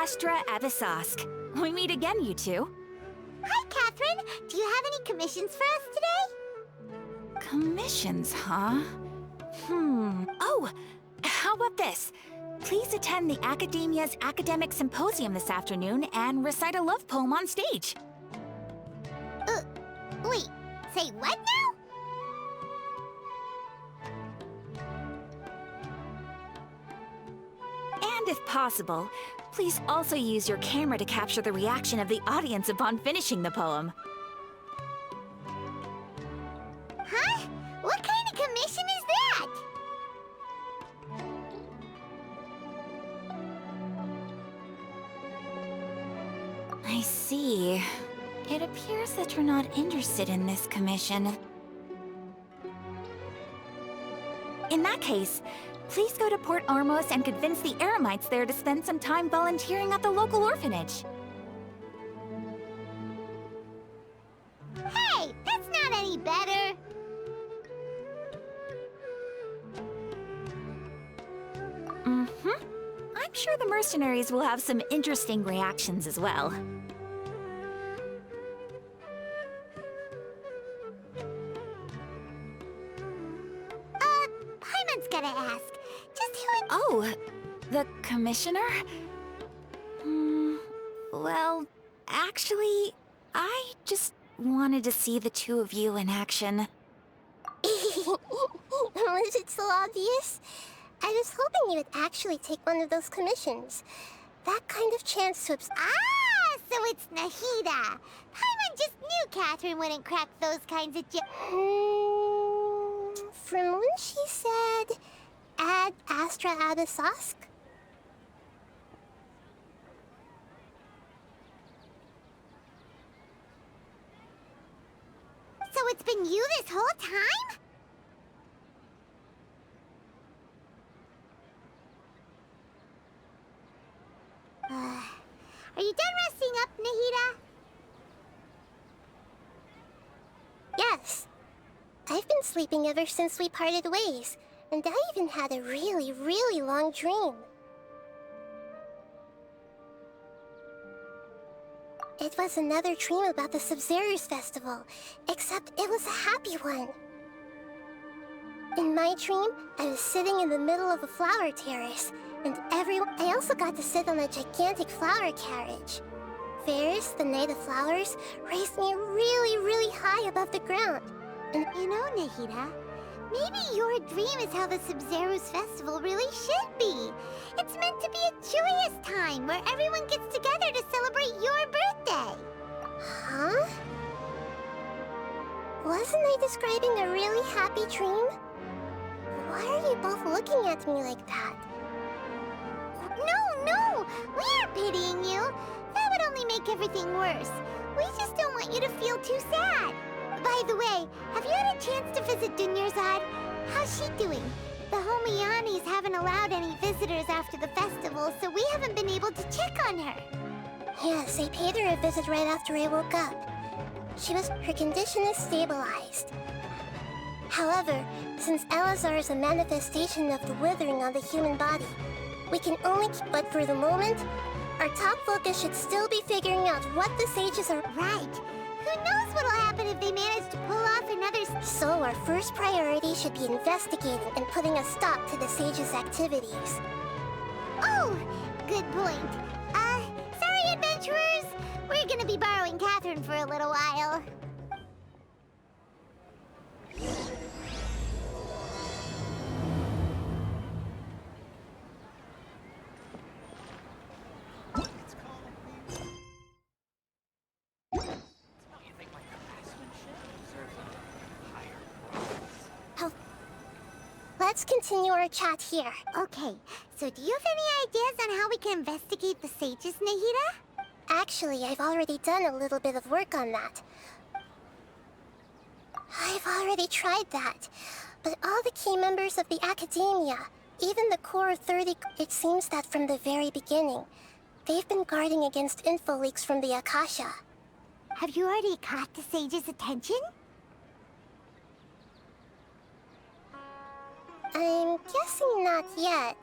Astra Abyssosque. We meet again, you two. Hi, Catherine. Do you have any commissions for us today? Commissions, huh? Oh, how about this? Please attend the Academia's Academic Symposium this afternoon and recite a love poem on stage. Wait, say what now? And if possible, please also use your camera to capture the reaction of the audience upon finishing the poem. Huh? What kind of commission is that? I see. It appears that you're not interested in this commission. In that case, please go to Port Armos and convince the Eremites there to spend some time volunteering at the local orphanage. Hey, that's not any better. I'm sure the mercenaries will have some interesting reactions as well. Paimon's gotta ask. Just who Oh, the commissioner? Well, actually, I just wanted to see the two of you in action. Was it so obvious? I was hoping you would actually take one of those commissions. That kind of chance to Ah, so it's Nahida. Paimon just knew Catherine wouldn't crack those kinds of From when she said, add Astra Abyssosque? So it's been you this whole time? Are you done resting up, Nahida? Yes. I've been sleeping ever since we parted ways, and I even had a really long dream. It was another dream about the Sub-Zerus Festival, except it was a happy one. In my dream, I was sitting in the middle of a flower terrace, and I also got to sit on a gigantic flower carriage. Fairs, the Night of Flowers, raised me really high above the ground. And you know, Nahida, maybe your dream is how the Sub-Zerus Festival really should be. It's meant to be a joyous time where everyone gets together to celebrate your birthday. Huh? Wasn't I describing a really happy dream? Why are you both looking at me like that? No, we aren't pitying you. That would only make everything worse. We just don't want you to feel too sad. By the way, have you had a chance to visit Dunyarzad? How's she doing? The Homianis haven't allowed any visitors after the festival, so we haven't been able to check on her. Yes, I paid her a visit right after I woke up. Her condition is stabilized. However, since Elazar is a manifestation of the withering on the human body, we can only but for the moment, our top focus should still be figuring out what the sages are. Right. Who knows what'll happen if they manage to pull off another... So our first priority should be investigating and putting a stop to the sages' activities. Oh, good point. Sorry, adventurers. We're gonna be borrowing Catherine for a little while. Let's continue our chat here. Okay, so do you have any ideas on how we can investigate the sages, Nahida? Actually, I've already done a little bit of work on that. I've already tried that. But all the key members of the Academia, even the core of 30, it seems that from the very beginning, they've been guarding against info leaks from the Akasha. Have you already caught the sages' attention? I'm guessing not yet.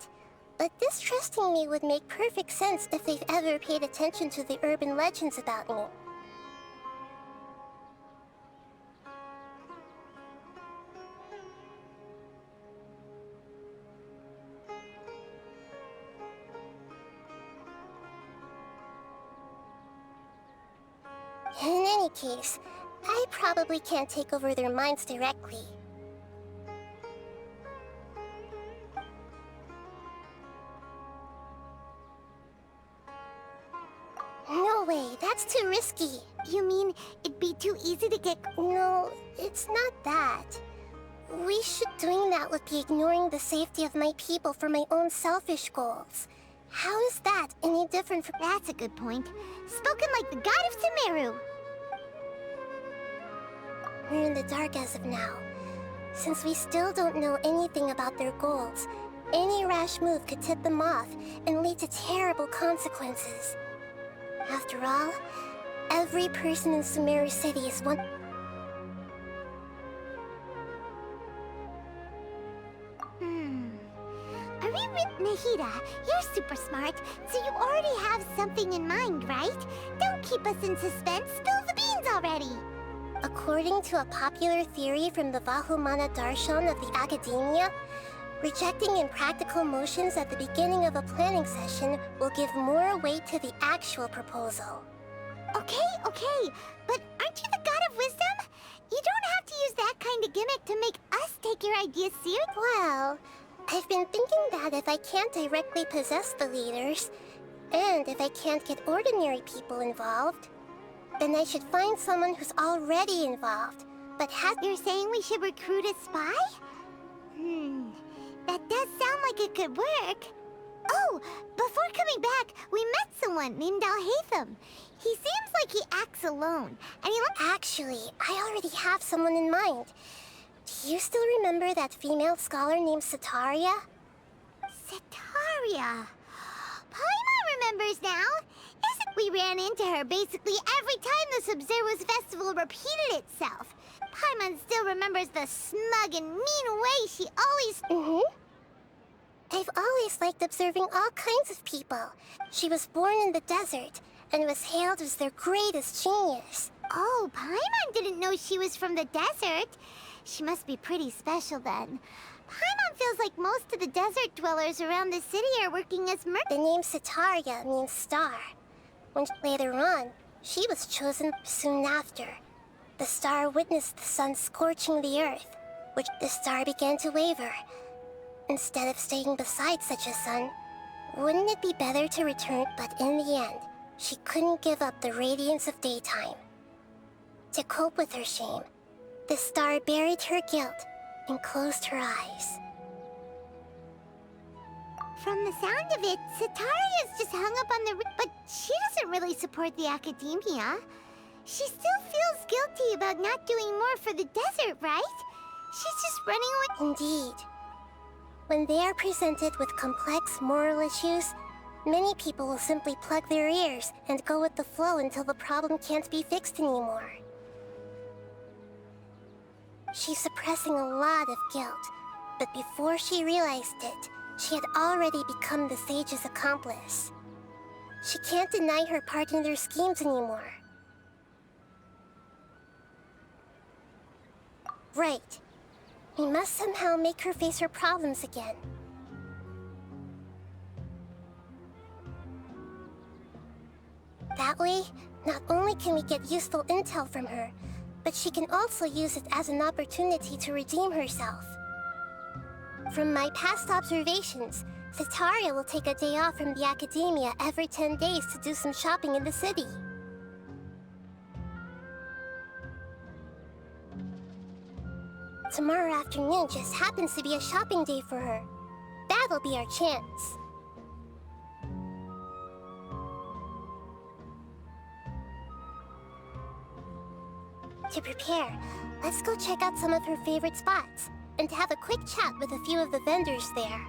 But distrusting me would make perfect sense if they've ever paid attention to the urban legends about me. In any case, I probably can't take over their minds directly. No way, that's too risky. You mean it'd be too easy to get... No, it's not that. We should doing that would be ignoring the safety of my people for my own selfish goals. How is that any different from... That's a good point. Spoken like the god of Sumeru. We're in the dark as of now. Since we still don't know anything about their goals, any rash move could tip them off and lead to terrible consequences. After all, every person in Sumeru City is one... Nahida, you're super smart, so you already have something in mind, right? Don't keep us in suspense. Spill the beans already! According to a popular theory from the Vahumana Darshan of the Academia, rejecting impractical motions at the beginning of a planning session will give more weight to the actual proposal. Okay, but aren't you the god of wisdom? You don't have to use that kind of gimmick to make us take your ideas seriously. Well, I've been thinking that if I can't directly possess the leaders, and if I can't get ordinary people involved, then I should find someone who's already involved, but has... You're saying we should recruit a spy? That does sound like it could work. Oh, before coming back, we met someone named Alhaitham. He seems like he acts alone, and he looks... Actually, I already have someone in mind. Do you still remember that female scholar named Setaria? Setaria. Paimon remembers now. Isn't we ran into her basically every time the Sub-Zero's festival repeated itself. Paimon still remembers the smug and mean way she always... I've always liked observing all kinds of people. She was born in the desert and was hailed as their greatest genius. Oh, Paimon didn't know she was from the desert. She must be pretty special then. Paimon feels like most of the desert dwellers around the city are working as The name Setaria means star. When later on, she was chosen soon after. The star witnessed the sun scorching the earth, which the star began to waver. Instead of staying beside such a sun, wouldn't it be better to return? But in the end, she couldn't give up the radiance of daytime. To cope with her shame, the star buried her guilt and closed her eyes. From the sound of it, Setaria's just hung up on the... But she doesn't really support the academia. She still feels guilty about not doing more for the desert, right? She's just running away... Indeed. When they are presented with complex moral issues, many people will simply plug their ears and go with the flow until the problem can't be fixed anymore. She's suppressing a lot of guilt, but before she realized it, she had already become the sage's accomplice. She can't deny her part in their schemes anymore. Right. We must somehow make her face her problems again. That way, not only can we get useful intel from her, but she can also use it as an opportunity to redeem herself. From my past observations, Setaria will take a day off from the academia every 10 days to do some shopping in the city. Tomorrow afternoon just happens to be a shopping day for her. That'll be our chance. To prepare, let's go check out some of her favorite spots, and have a quick chat with a few of the vendors there.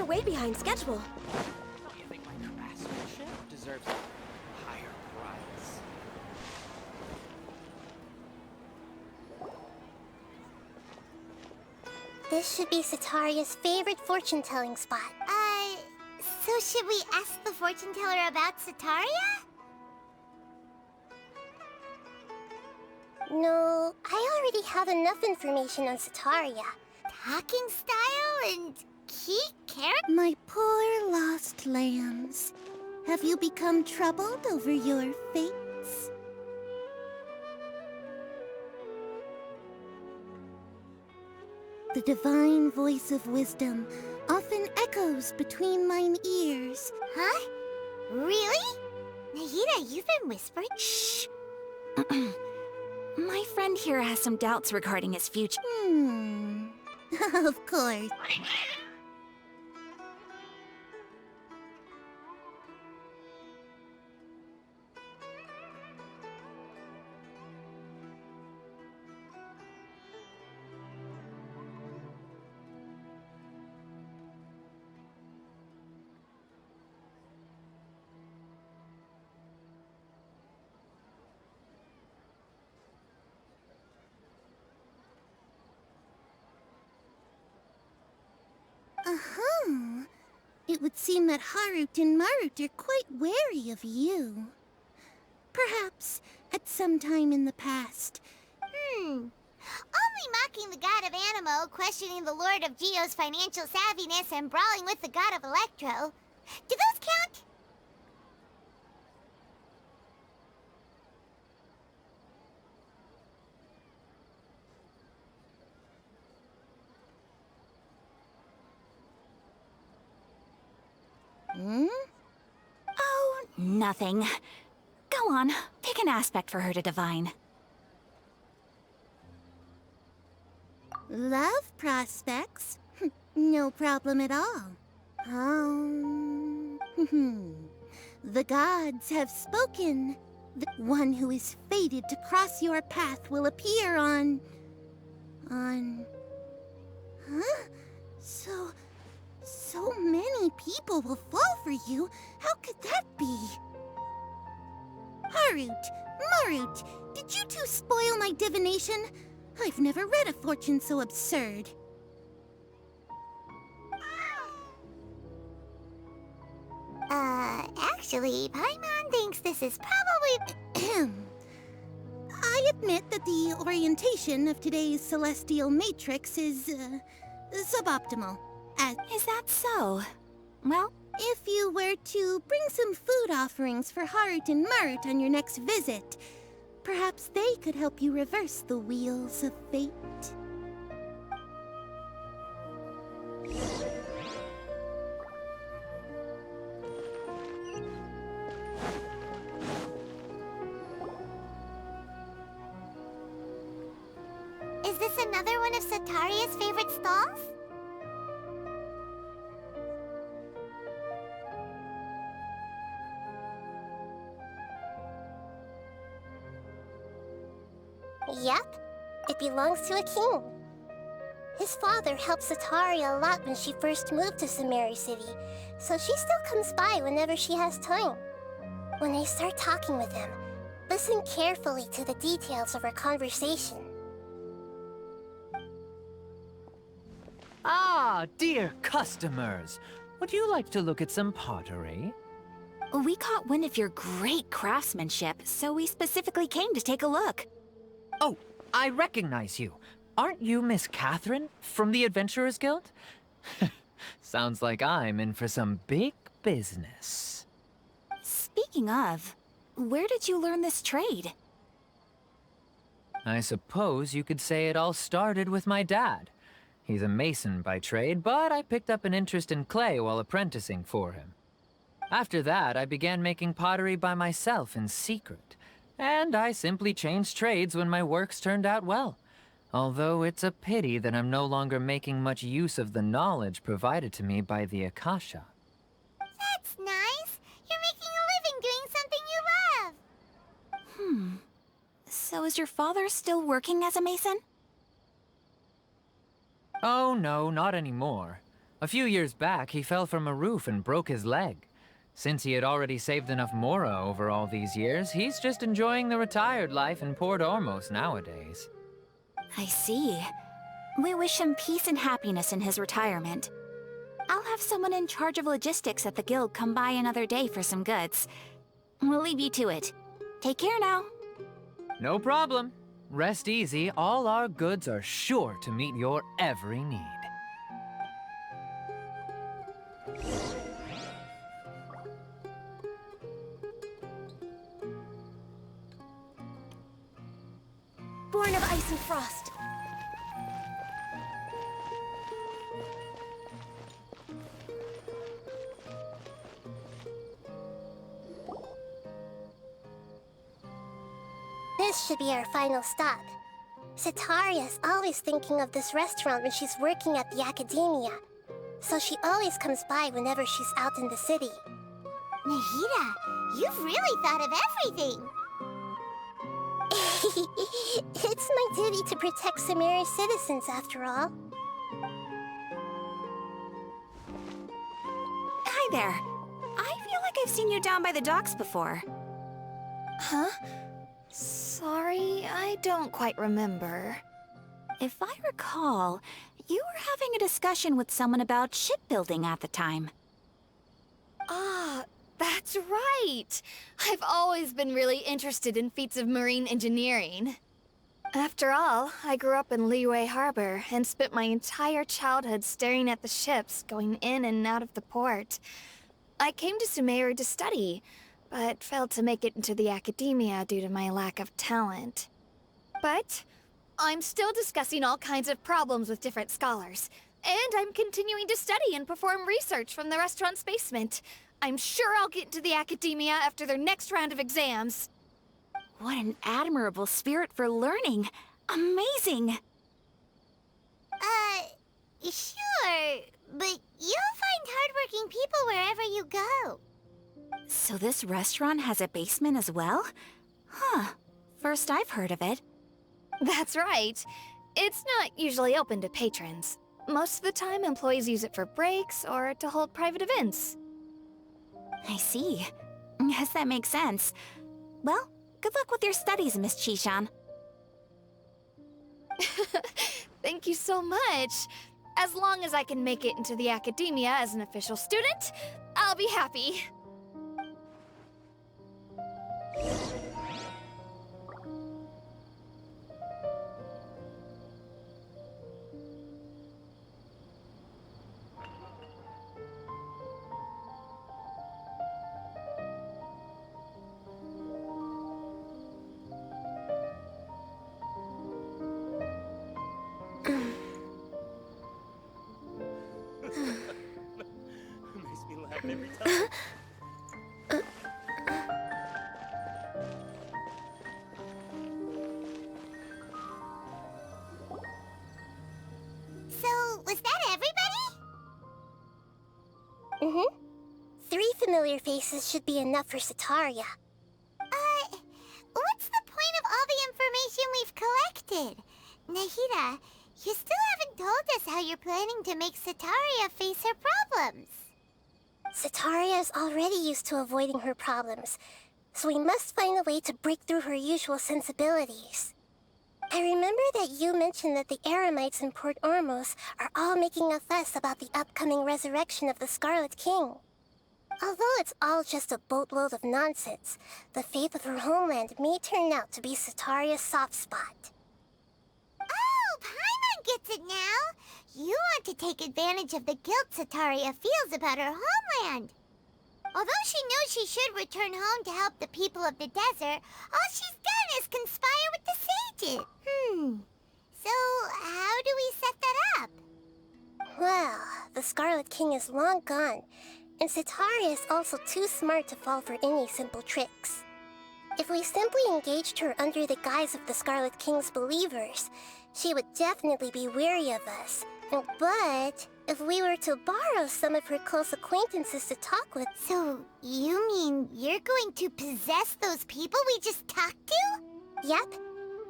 We're way behind schedule. Don't you think my craftsmanship deserves a higher price? This should be Sataria's favorite fortune-telling spot. So should we ask the fortune teller about Sataria? No, I already have enough information on Sataria. Talking style and key character? My poor lost lambs. Have you become troubled over your fates? The divine voice of wisdom often echoes between mine ears. Huh? Really? Nahida, you've been whispering? Shh. My friend here has some doubts regarding his future. Of course. It would seem that Harut and Marut are quite wary of you. Perhaps at some time in the past. Only mocking the god of Animo, questioning the lord of Geo's financial savviness, and brawling with the god of Electro. Do those count? Oh, nothing. Go on, pick an aspect for her to divine. Love prospects? No problem at all. The gods have spoken. The one who is fated to cross your path will appear on... Huh? So many people will fall for you. How could that be? Harut, Marut, did you two spoil my divination? I've never read a fortune so absurd. Actually, Paimon thinks this is probably... I admit that the orientation of today's celestial matrix is, suboptimal. Is that so? Well, if you were to bring some food offerings for Harut and Marut on your next visit, perhaps they could help you reverse the wheels of fate. Is this another one of Sataria's favorite stalls? Yep, it belongs to a king. His father helped Sataria a lot when she first moved to Samari City, so she still comes by whenever she has time. When I start talking with him, listen carefully to the details of our conversation. Ah, dear customers. Would you like to look at some pottery? we caught wind of your great craftsmanship, so we specifically came to take a look. Oh, I recognize you. Aren't you Miss Catherine from the Adventurers Guild? Sounds like I'm in for some big business. Speaking of, where did you learn this trade? I suppose you could say it all started with my dad. He's a mason by trade, but I picked up an interest in clay while apprenticing for him. After that, I began making pottery by myself in secret, and I simply changed trades when my works turned out well. Although it's a pity that I'm no longer making much use of the knowledge provided to me by the Akasha. That's nice. You're making a living doing something you love. So is your father still working as a mason? Oh no, not anymore. A few years back, he fell from a roof and broke his leg. Since he had already saved enough mora over all these years, he's just enjoying the retired life in Port Ormos nowadays. I see. We wish him peace and happiness in his retirement. I'll have someone in charge of logistics at the guild come by another day for some goods. We'll leave you to it. Take care now. No problem. Rest easy, all our goods are sure to meet your every need. Born of ice and frost. This should be our final stop. Sitaria's always thinking of this restaurant when she's working at the academia, so she always comes by whenever she's out in the city. Nahida, you've really thought of everything. It's my duty to protect Samari's citizens, after all. Hi there. I feel like I've seen you down by the docks before. Huh? Sorry, I don't quite remember. If I recall, you were having a discussion with someone about shipbuilding at the time. Ah, that's right! I've always been really interested in feats of marine engineering. After all, I grew up in Liyue Harbor and spent my entire childhood staring at the ships going in and out of the port. I came to Sumeru to study, but failed to make it into the academia due to my lack of talent. But I'm still discussing all kinds of problems with different scholars, and I'm continuing to study and perform research from the restaurant's basement. I'm sure I'll get into the academia after their next round of exams. What an admirable spirit for learning. Amazing. Sure, but you'll find hardworking people wherever you go. So this restaurant has a basement as well? Huh. First I've heard of it. That's right. It's not usually open to patrons. Most of the time, employees use it for breaks or to hold private events. I see. Yes, that makes sense. Well, good luck with your studies, Miss Chishan. Thank you so much. As long as I can make it into the academia as an official student, I'll be happy. Makes me laugh every time. So, was that everybody? Mm-hmm. 3 familiar faces should be enough for Sitaria. What's the point of all the information we've collected? Nahida, you still haven't told us how you're planning to make Sitaria face her problems. Sitaria is already used to avoiding her problems, so we must find a way to break through her usual sensibilities. I remember that you mentioned that the Eremites in Port Ormos are all making a fuss about the upcoming resurrection of the Scarlet King. Although it's all just a boatload of nonsense, the fate of her homeland may turn out to be Sitaria's soft spot. Oh, Paimon gets it now! You want to take advantage of the guilt Sitaria feels about her homeland. Although she knows she should return home to help the people of the desert, all she's done is conspire with the sages. So, how do we set that up? Well, the Scarlet King is long gone, and Sitaria is also too smart to fall for any simple tricks. If we simply engaged her under the guise of the Scarlet King's believers, she would definitely be wary of us. But if we were to borrow some of her close acquaintances to talk with... So, you mean you're going to possess those people we just talked to? Yep.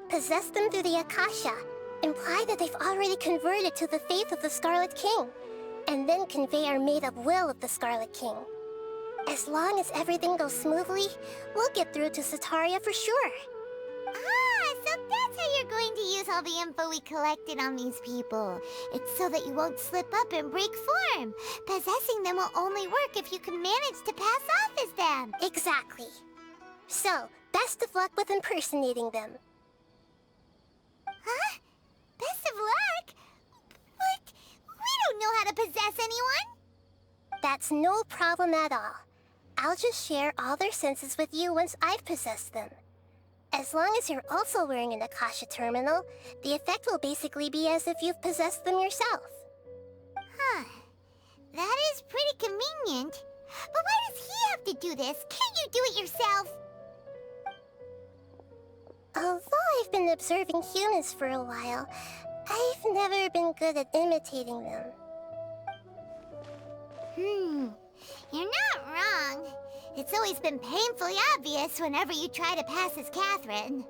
Possess them through the Akasha. Imply that they've already converted to the faith of the Scarlet King. and then convey our made-up will of the Scarlet King. As long as everything goes smoothly, we'll get through to Sataria for sure. Ah, so that's how you're going to use all the info we collected on these people. It's so that you won't slip up and break form. Possessing them will only work if you can manage to pass off as them. Exactly. So, best of luck with impersonating them. Huh? Best of luck? But we don't know how to possess anyone. That's no problem at all. I'll just share all their senses with you once I've possessed them. As long as you're also wearing an Akasha terminal, the effect will basically be as if you've possessed them yourself. Huh. That is pretty convenient. But why does he have to do this? Can't you do it yourself? Although I've been observing humans for a while, I've never been good at imitating them. You're not wrong. It's always been painfully obvious whenever you try to pass as Catherine.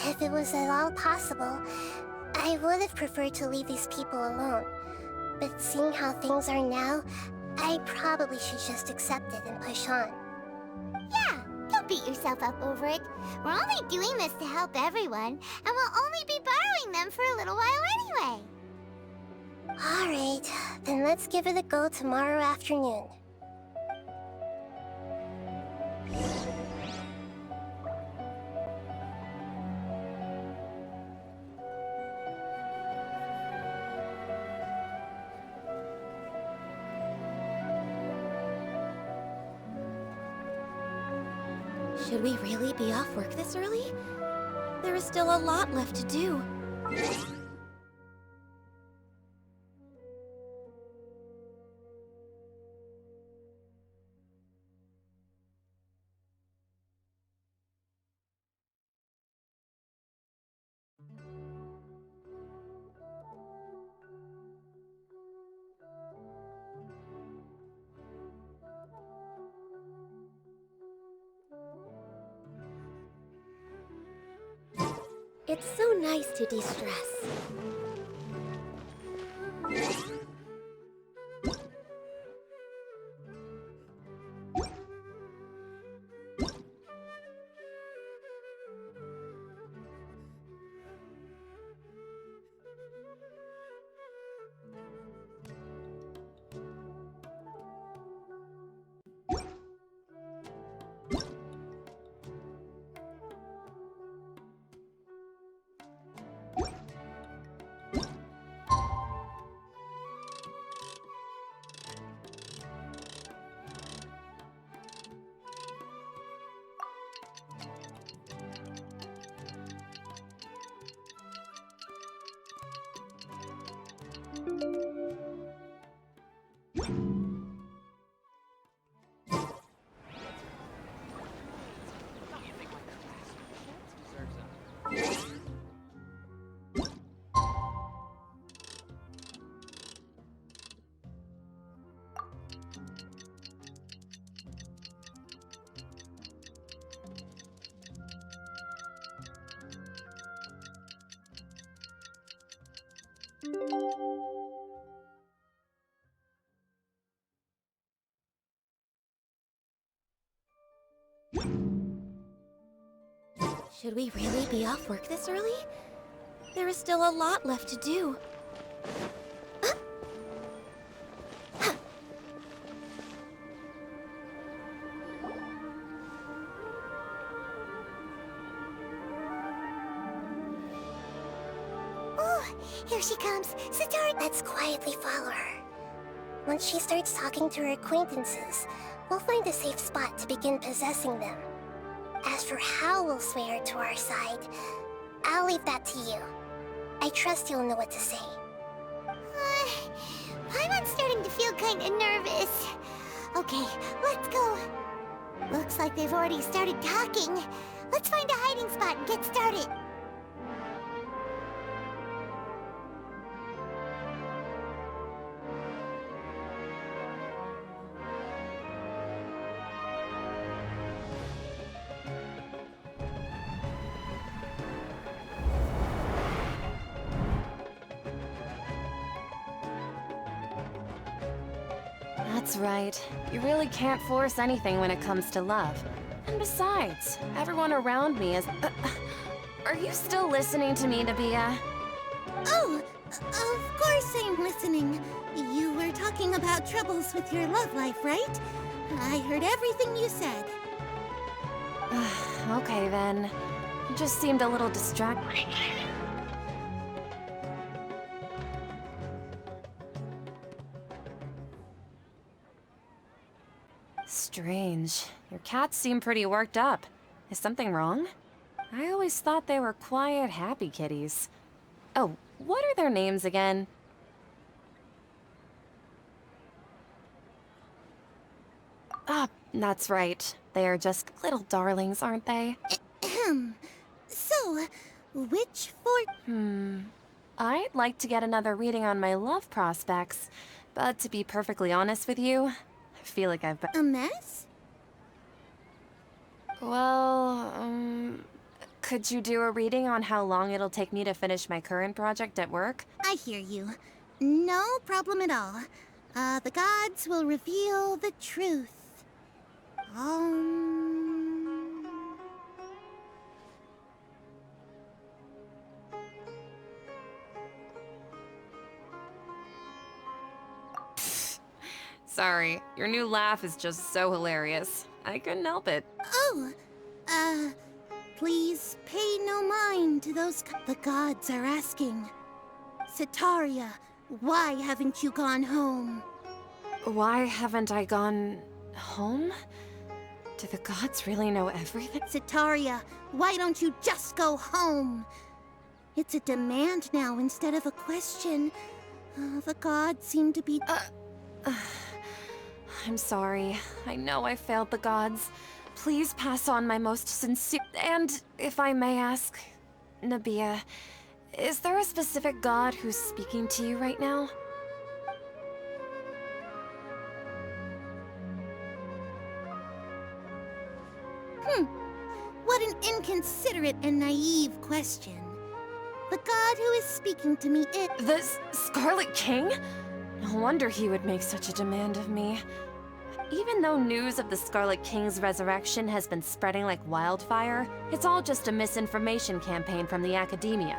If it was at all possible, I would have preferred to leave these people alone. But seeing how things are now, I probably should just accept it and push on. Yeah, don't beat yourself up over it. We're only doing this to help everyone, and we'll only be borrowing them for a little while anyway. Alright, then let's give it a go tomorrow afternoon. Should we really be off work this early? There is still a lot left to do. It's so nice to de-stress. Should we really be off work this early? There is still a lot left to do. Oh, here she comes. Satara! Let's quietly follow her. Once she starts talking to her acquaintances, we'll find a safe spot to begin possessing them. As for how we'll sway her to our side, I'll leave that to you. I trust you'll know what to say. I'm starting to feel kinda nervous. Okay, let's go. Looks like they've already started talking. Let's find a hiding spot and get started. That's right. You really can't force anything when it comes to love. And besides, everyone around me is... are you still listening to me, Nabia? Oh, of course I'm listening. You were talking about troubles with your love life, right? I heard everything you said. Okay then. You just seemed a little distracted. Strange. Your cats seem pretty worked up. Is something wrong? I always thought they were quiet, happy kitties. Oh, what are their names again? Ah, that's right. They are just little darlings, aren't they? So, which fort... I'd like to get another reading on my love prospects, but to be perfectly honest with you, I feel like I've been... A mess? Well, could you do a reading on how long it'll take me to finish my current project at work? I hear you. No problem at all. The gods will reveal the truth. Sorry, your new laugh is just so hilarious. I couldn't help it. Oh, please pay no mind to those... The gods are asking. Sitaria, why haven't you gone home? Why haven't I gone... home? Do the gods really know everything? Sitaria, why don't you just go home? It's a demand now instead of a question. The gods seem to be... I'm sorry. I know I failed the gods. Please pass on my most sincere... And, if I may ask, Nabia, is there a specific god who's speaking to you right now? What an inconsiderate and naive question. The god who is speaking to me is... The Scarlet King? No wonder he would make such a demand of me. Even though news of the Scarlet King's resurrection has been spreading like wildfire, it's all just a misinformation campaign from the academia.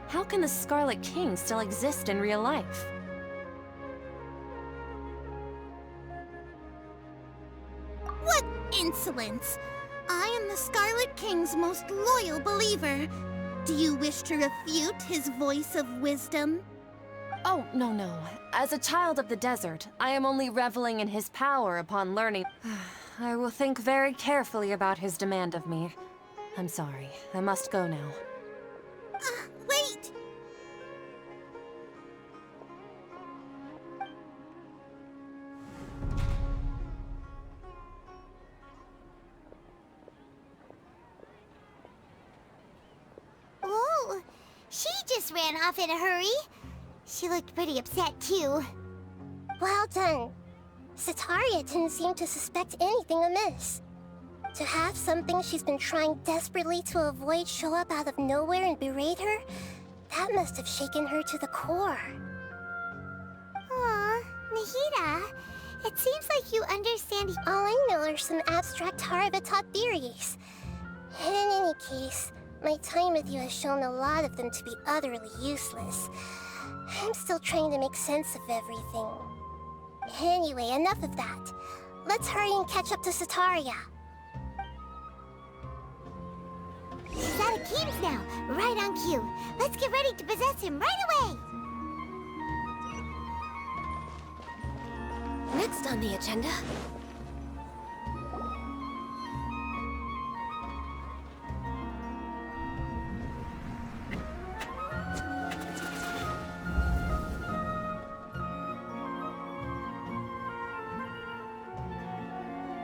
How can the Scarlet King still exist in real life? What insolence! I am the Scarlet King's most loyal believer. Do you wish to refute his voice of wisdom? Oh, no. As a child of the desert, I am only reveling in his power upon learning. I will think very carefully about his demand of me. I'm sorry. I must go now. Wait! Oh, she just ran off in a hurry. She looked pretty upset, too. Well done. Sitaria didn't seem to suspect anything amiss. To have something she's been trying desperately to avoid show up out of nowhere and berate her, that must have shaken her to the core. Aw, Nahida, it seems like you understand... All I know are some abstract Harabatot theories. In any case, my time with you has shown a lot of them to be utterly useless. I'm still trying to make sense of everything. Anyway, enough of that. Let's hurry and catch up to Sitaria. She's out of Keem's now, right on cue. Let's get ready to possess him right away! Next on the agenda...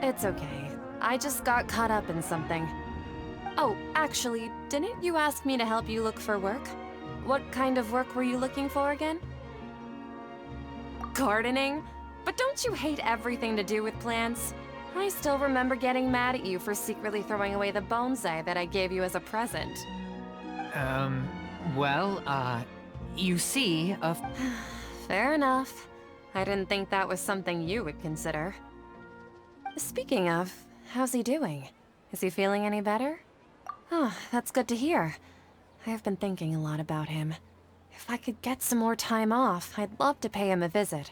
It's okay. I just got caught up in something. Oh, actually, didn't you ask me to help you look for work? What kind of work were you looking for again? Gardening? But don't you hate everything to do with plants? I still remember getting mad at you for secretly throwing away the bonsai that I gave you as a present. You see, Fair enough. I didn't think that was something you would consider. Speaking of, how's he doing? Is he feeling any better? Oh, that's good to hear. I have been thinking a lot about him. If I could get some more time off, I'd love to pay him a visit.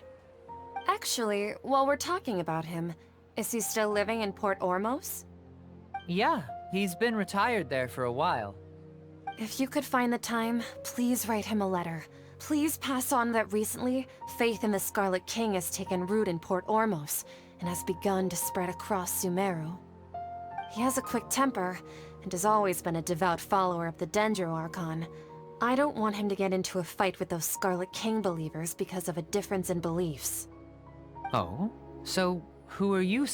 Actually, while we're talking about him, is he still living in Port Ormos? Yeah, he's been retired there for a while. If you could find the time, please write him a letter. Please pass on that recently, faith in the Scarlet King has taken root in Port Ormos and has begun to spread across Sumeru. He has a quick temper and has always been a devout follower of the Dendro Archon. I don't want him to get into a fight with those Scarlet King believers because of a difference in beliefs. Oh? So, who are you,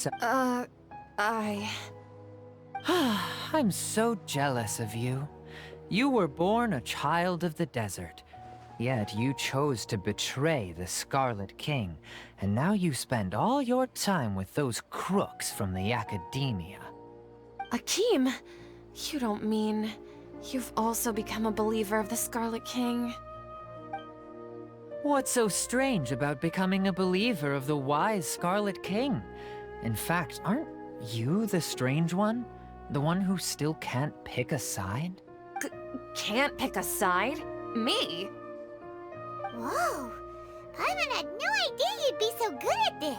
I'm so jealous of you. You were born a child of the desert. Yet you chose to betray the Scarlet King, and now you spend all your time with those crooks from the Academia. Akeem, you don't mean you've also become a believer of the Scarlet King? What's so strange about becoming a believer of the wise Scarlet King? In fact, aren't you the strange one? The one who still can't pick a side? Can't pick a side? Me? Whoa! Paimon had no idea you'd be so good at this!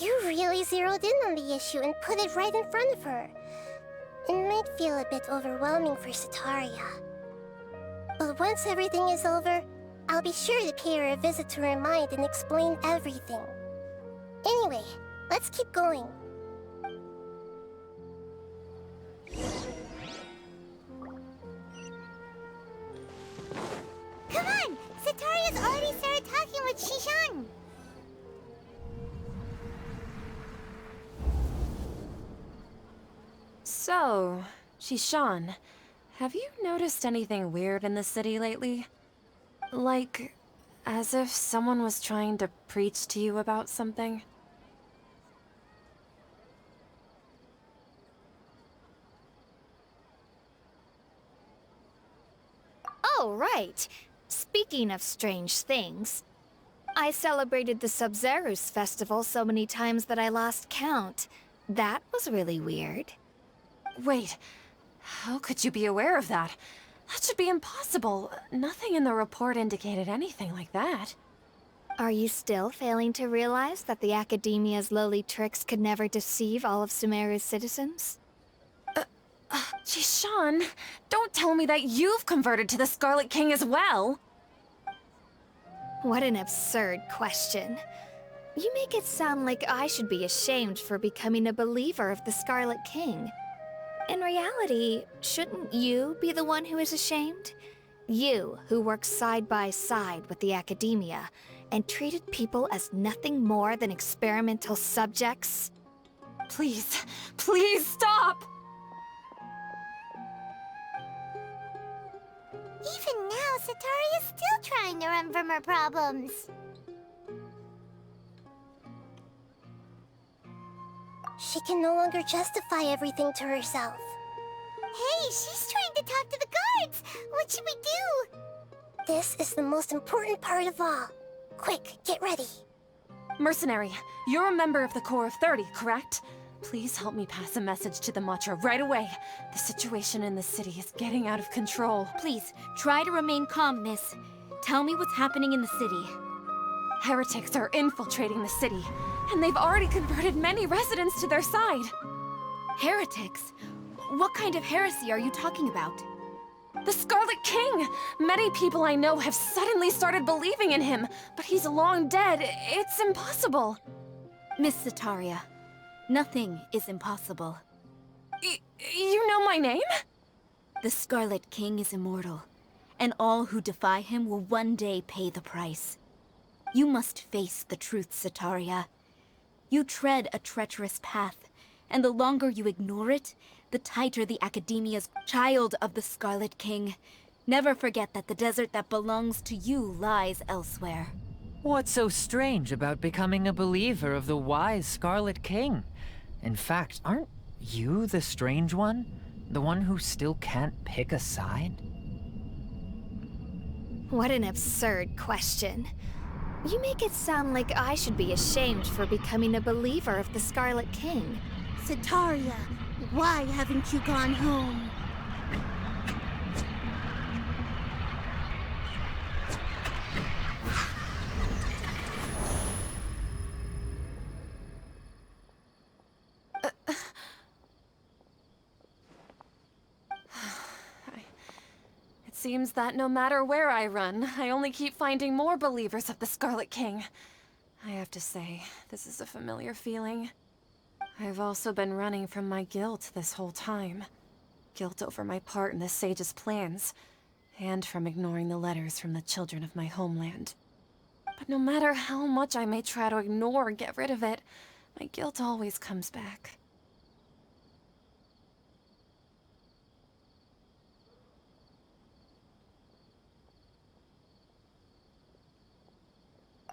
You really zeroed in on the issue and put it right in front of her. It might feel a bit overwhelming for Sataria. But once everything is over, I'll be sure to pay her a visit to her mind and explain everything. Anyway, let's keep going. Come on! Sataria's already started talking with Shishan! So, Shishan, have you noticed anything weird in the city lately? Like, as if someone was trying to preach to you about something? Oh, right. Speaking of strange things, I celebrated the Sub-Zerus festival so many times that I lost count. That was really weird. Wait, how could you be aware of that? That should be impossible. Nothing in the report indicated anything like that. Are you still failing to realize that the Academia's lowly tricks could never deceive all of Sumeru's citizens? Jishan, don't tell me that you've converted to the Scarlet King as well! What an absurd question. You make it sound like I should be ashamed for becoming a believer of the Scarlet King. In reality, shouldn't you be the one who is ashamed? You, who works side by side with the Academia, and treated people as nothing more than experimental subjects? Please, please stop! Even now, Sataria's still trying to run from her problems. She can no longer justify everything to herself. Hey, she's trying to talk to the guards! What should we do? This is the most important part of all. Quick, get ready. Mercenary, you're a member of the Corps of 30, correct? Please help me pass a message to the Matcha right away. The situation in the city is getting out of control. Please, try to remain calm, miss. Tell me what's happening in the city. Heretics are infiltrating the city, and they've already converted many residents to their side. Heretics? What kind of heresy are you talking about? The Scarlet King! Many people I know have suddenly started believing in him, but he's long dead. It's impossible. Miss Sataria, nothing is impossible. You know my name? The Scarlet King is immortal, and all who defy him will one day pay the price. You must face the truth, Sataria. You tread a treacherous path, and the longer you ignore it, the tighter the Academia's child of the Scarlet King. Never forget that the desert that belongs to you lies elsewhere. What's so strange about becoming a believer of the wise Scarlet King? In fact, aren't you the strange one? The one who still can't pick a side? What an absurd question. You make it sound like I should be ashamed for becoming a believer of the Scarlet King. Sataria, why haven't you gone home? It seems that no matter where I run, I only keep finding more believers of the Scarlet King. I have to say, this is a familiar feeling. I've also been running from my guilt this whole time. Guilt over my part in the Sage's plans, and from ignoring the letters from the children of my homeland. But no matter how much I may try to ignore or get rid of it, my guilt always comes back.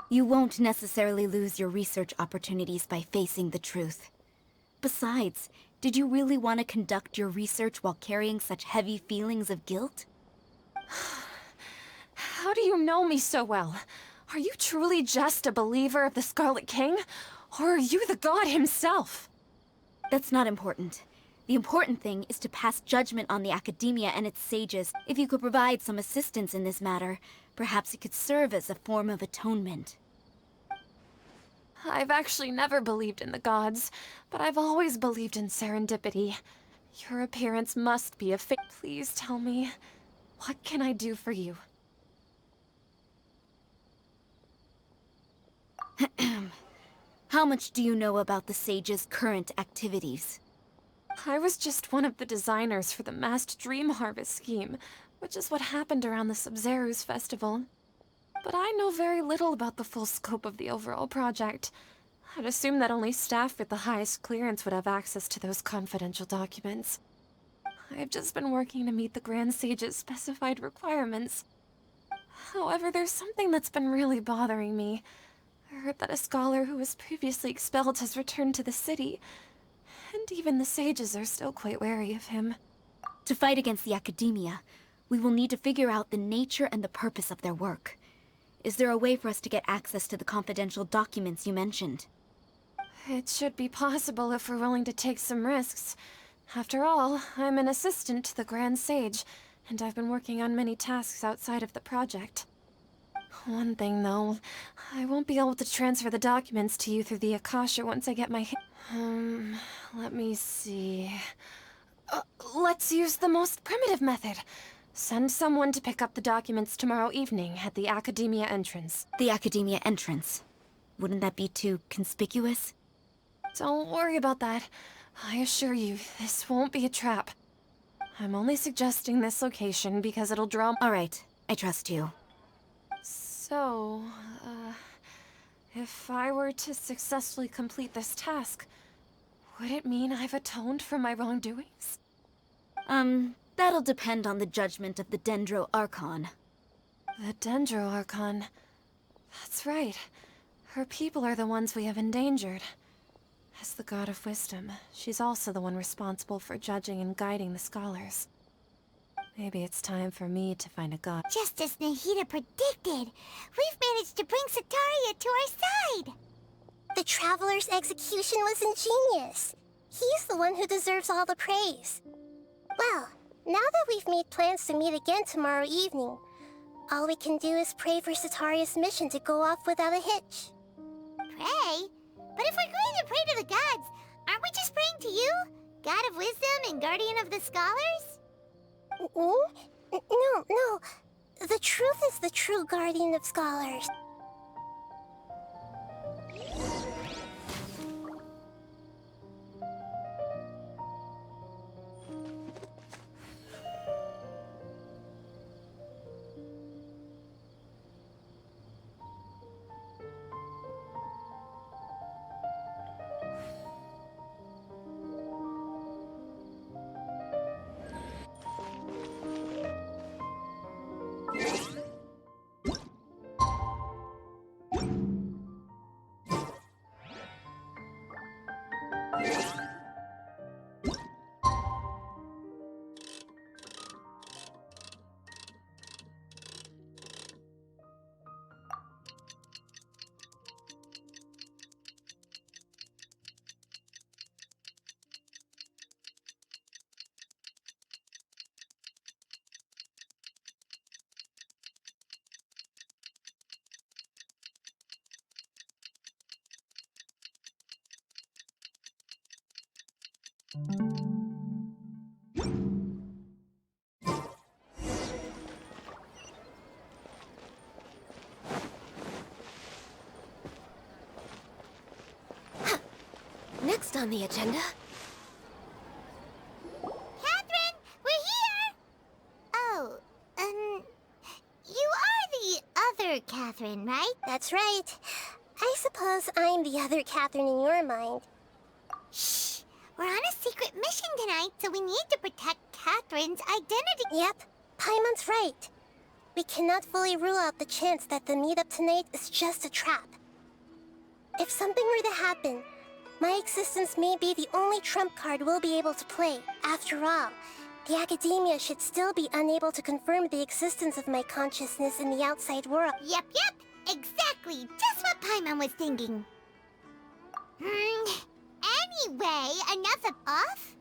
You won't necessarily lose your research opportunities by facing the truth. Besides, did you really want to conduct your research while carrying such heavy feelings of guilt? How do you know me so well? Are you truly just a believer of the Scarlet King? Or are you the god himself? That's not important. The important thing is to pass judgment on the Academia and its sages. If you could provide some assistance in this matter, perhaps it could serve as a form of atonement. I've actually never believed in the gods, but I've always believed in serendipity. Your appearance must be a fate. Please tell me, what can I do for you? How much do you know about the sage's current activities? I was just one of the designers for the massed dream harvest scheme, which is what happened around the Sub-Zeru's festival. But I know very little about the full scope of the overall project. I'd assume that only staff with the highest clearance would have access to those confidential documents. I've just been working to meet the Grand Sage's specified requirements. However, there's something that's been really bothering me. I heard that a scholar who was previously expelled has returned to the city, and even the sages are still quite wary of him. To fight against the Academia, we will need to figure out the nature and the purpose of their work. Is there a way for us to get access to the confidential documents you mentioned? It should be possible if we're willing to take some risks. After all, I'm an assistant to the Grand Sage, and I've been working on many tasks outside of the project. One thing, though, I won't be able to transfer the documents to you through the Akasha once I get my let me see. Let's use the most primitive method. Send someone to pick up the documents tomorrow evening at the Academia entrance. The Academia entrance. Wouldn't that be too conspicuous? Don't worry about that. I assure you, this won't be a trap. I'm only suggesting this location because it'll draw— All right, I trust you. So, if I were to successfully complete this task, would it mean I've atoned for my wrongdoings? That'll depend on the judgment of the Dendro Archon. The Dendro Archon. That's right. Her people are the ones we have endangered. As the God of Wisdom, she's also the one responsible for judging and guiding the scholars. Maybe it's time for me to find a god. Just as Nahida predicted, we've managed to bring Sataria to our side! The Traveler's execution was ingenious. He's the one who deserves all the praise. Well, now that we've made plans to meet again tomorrow evening, all we can do is pray for Sataria's mission to go off without a hitch. Pray? But if we're going to pray to the gods, aren't we just praying to you? God of Wisdom and Guardian of the Scholars? No. The truth is the true Guardian of Scholars. Next on the agenda. Catherine, we're here! Oh, you are the other Catherine, right? That's right. I suppose I'm the other Catherine in your mind. Shh! We're on a secret mission tonight, so we need to protect Catherine's identity. Yep, Paimon's right. We cannot fully rule out the chance that the meetup tonight is just a trap. If something were to happen, my existence may be the only trump card we'll be able to play. After all, the Academia should still be unable to confirm the existence of my consciousness in the outside world. Yep. Exactly. Just what Paimon was thinking. Anyway, enough off?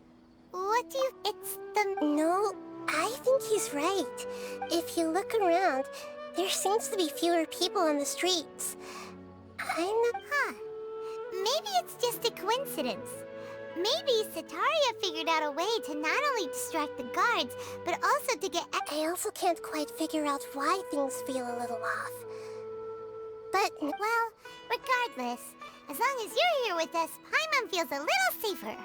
What do you... It's the... No, I think he's right. If you look around, there seems to be fewer people on the streets. I'm not... Huh. Maybe it's just a coincidence. Maybe Sataria figured out a way to not only distract the guards, but also to get... I also can't quite figure out why things feel a little off. But... Well, regardless, as long as you're here with us, Paimon feels a little safer.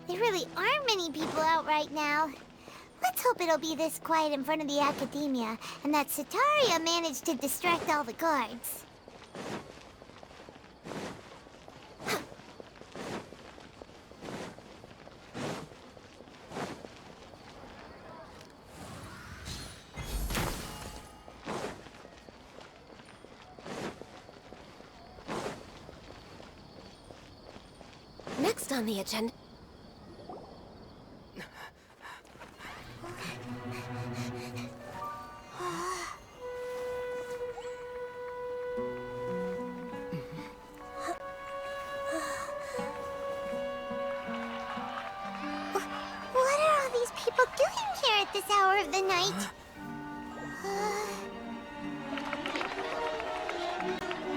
There really aren't many people out right now. Let's hope it'll be this quiet in front of the Academia, and that Sataria managed to distract all the guards. Next on the agenda... What are all these people doing here at this hour of the night?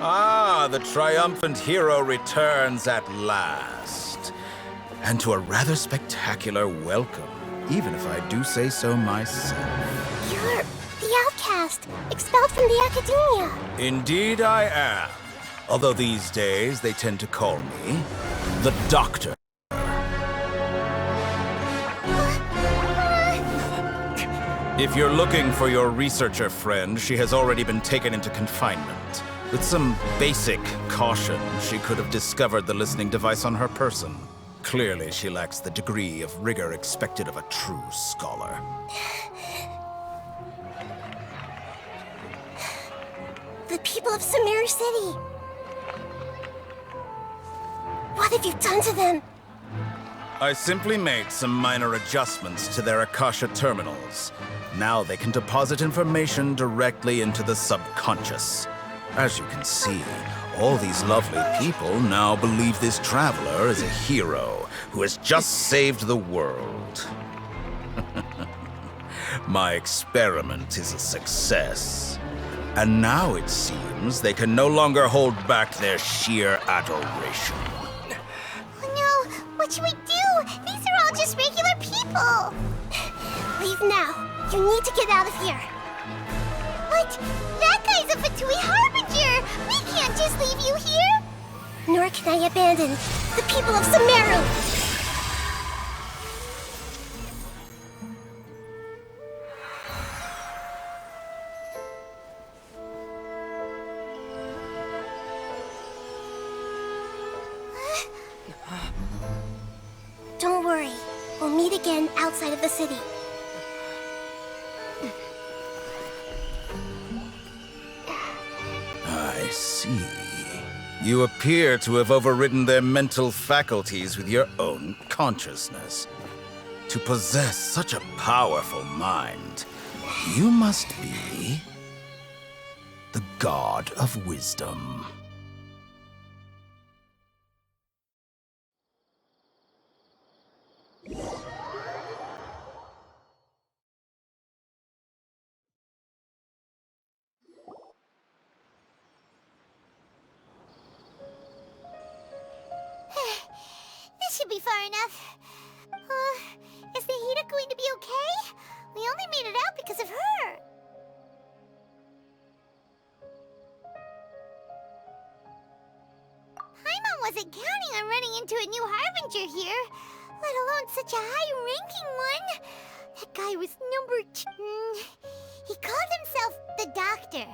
Ah, the triumphant hero returns at last. And to a rather spectacular welcome, even if I do say so myself. You're the outcast, expelled from the Academia. Indeed I am. Although these days they tend to call me the Doctor. If you're looking for your researcher friend, she has already been taken into confinement. With some basic caution, she could have discovered the listening device on her person. Clearly, she lacks the degree of rigor expected of a true scholar. The people of Sumeru City. What have you done to them? I simply made some minor adjustments to their Akasha terminals. Now they can deposit information directly into the subconscious. As you can see, all these lovely people now believe this traveler is a hero who has just saved the world. My experiment is a success. And now it seems they can no longer hold back their sheer adoration. Oh no! What should we do? These are all just regular people! Leave now. You need to get out of here. What? That guy's a Fatui Harbinger! We can't just leave you here! Nor can I abandon the people of Sumeru! Don't worry. We'll meet again outside of the city. I see. You appear to have overridden their mental faculties with your own consciousness. To possess such a powerful mind, you must be the God of Wisdom. should be far enough. Is Nahida going to be okay? We only made it out because of her. Paimon wasn't counting on running into a new Harbinger here, let alone such a high-ranking one. That guy was number 2. He called himself the Doctor.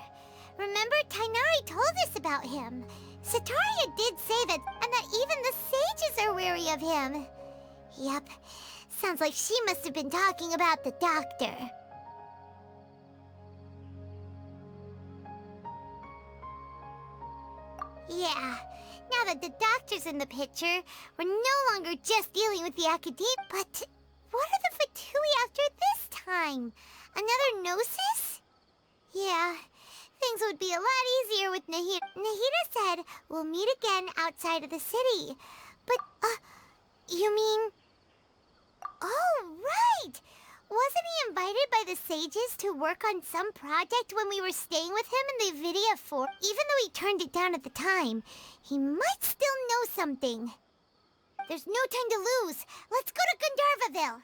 Remember, Tainari told us about him. Sataria did say that, and that even the sages are wary of him. Yep, sounds like she must have been talking about the Doctor. Yeah, now that the Doctor's in the picture, we're no longer just dealing with the Academe, but what are the Fatui after this time? Another Gnosis? Yeah, things would be a lot easier with Nahida. Nahida said we'll meet again outside of the city. But, you mean... Oh, right! Wasn't he invited by the sages to work on some project when we were staying with him in the Avidia Fort? Even though he turned it down at the time, he might still know something. There's no time to lose. Let's go to Gandharvaville.